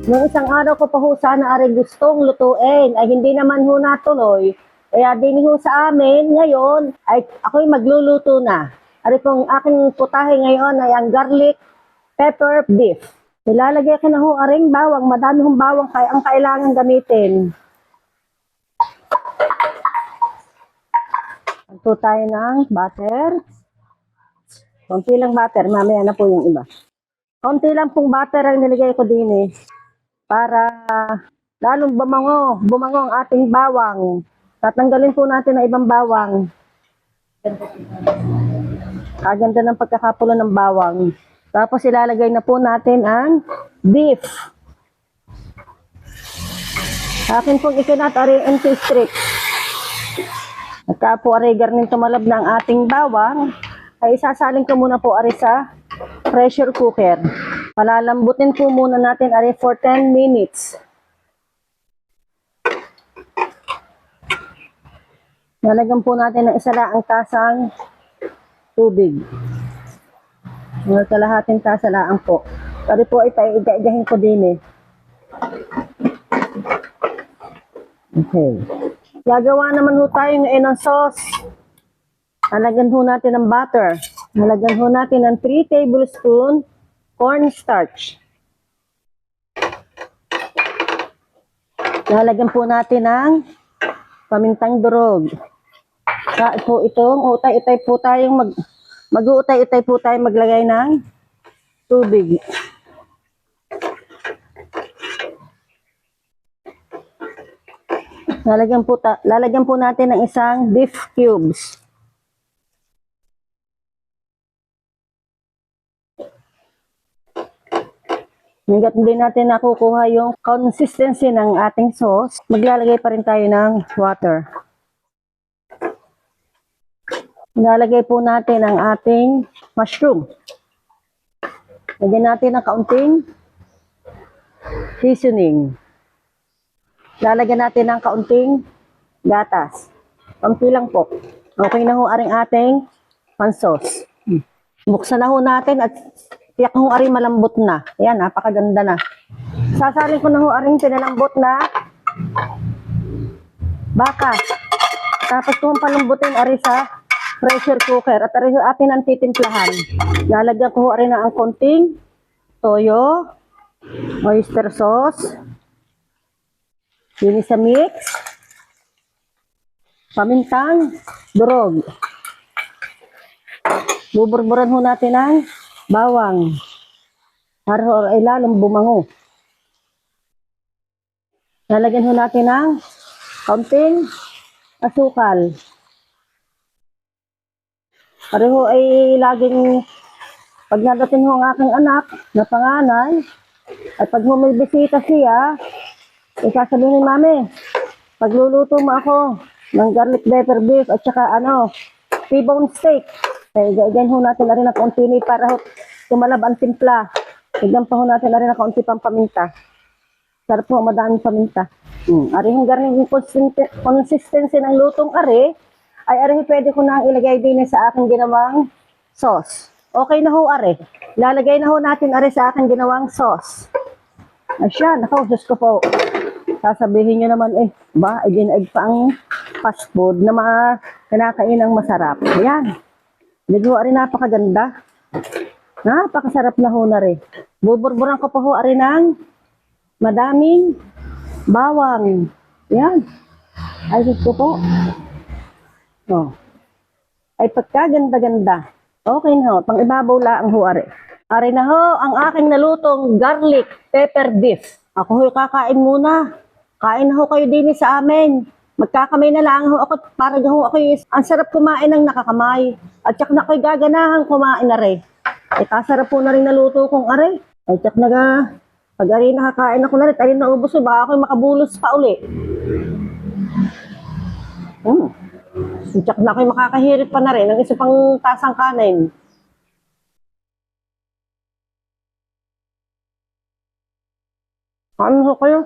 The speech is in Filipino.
Nung isang araw ko pa ho sana ari gustong lutuin, ay hindi naman ho natuloy. Kaya din ho sa amin ngayon, ay ako'y magluluto na. Ari pong aking putahe ngayon ay ang garlic pepper beef. Nilalagay ko na ho aring bawang, madami hong bawang kaya ang kailangan gamitin. Ito tayo ng butter. Konti lang butter, mamaya na po yung iba. Konti lang pong butter ang nilagay ko din eh. Para lalong bumango ang ating bawang. Tatanggalin po natin ang ibang bawang. Kaganda ng pagkakapulo ng bawang. Tapos ilalagay na po natin ang beef. Akin pong ikinat ari into strip. At po ari garnin tumalab ng ating bawang, ay isasalin ko muna po ari sa pressure cooker. Palalambutin po muna natin ari for 10 minutes. Nalagyan po natin ng isa laang tasang tubig. Kalahating tasa laang po. Ari po ay iga-igahin ko din eh. Okay. Gagawa naman ho tayo ngayon ng sauce. Nalagyan ho natin ng butter. Nalagyan ho natin ng 3 tablespoon cornstarch. Nalagyan po natin ng pamintang durog. Saka po itong utay-utay po tayong mag-uutay-utay po tayo maglagay ng tubig. Lalagyan po natin ng isang beef cubes. Hanggat hindi natin nakukuha yung consistency ng ating sauce, maglalagay pa rin tayo ng water. Nilalagay po natin ang ating mushroom. Lagyan natin ng kaunting seasoning. Lalagyan natin ng kaunting gatas. Kaunti lang po. Okay na ho aring ating pansauce. Buksan na ho natin at tiyak ho aring malambot na. Ayan, napakaganda na. Sasalin ko na ho aring pinalambot na baka. Tapos kung palambutin ari sa pressure cooker at ari atin ang titimplahan. Lalagyan ko ho aring na ang konting toyo, oyster sauce, yun sa mix, pamintang durog. Buburburan ho natin ang bawang para ay lalong bumango. Lalagyan ho natin ng kaunting asukal. Pareho ay laging pag nadating ho ang aking anak na panganay at pag may bisita siya, sasabihin ni Mami, pagluluto mo ako ng garlic pepper beef at saka T-bone steak. Kaya gagawin ho natin na rin ang kaunti para tumalab ang timpla. Higyan pa ho natin na rin ang kaunti pang paminta. Sarap po, madaming paminta. Ari yung garlic consistency ng lutong ari, ay ari pwede ko na ilagay din sa aking ginawang sauce. Okay na ho ari. Lalagay na ho natin ari sa aking ginawang sauce. Asya, nakaw, Diyos ko po. Sasabihin nyo naman dinaig pa ang fast food na kinakain ng masarap. Ayan. Hindi ho, ari napakaganda. Napakasarap na ho na rin. Buburburan ko pa ho, ari ng madaming bawang. Ayan. Ay, Diyos ko po. Ay, pagkaganda-ganda. Okay na ho, pang ibabaw laang ho, ari. Ari na ho, ang aking nalutong garlic pepper beef. Ako ho, kakain muna. Kain na ho kayo din sa amin. Magkakamay na lang ho ako para ho ako ang sarap kumain ng nakakamay. At tsak na ako'y gaganahan kumain na rin. Kasarap po na rin naluto kong ari. Ay tsak na pag ari nakakain ako na rin, ay naubos ko, baka ako'y makabulos pa uli. Tsak na ako'y makakahirit pa na rin ng isa pang tasang kanin. Ano ho kayo?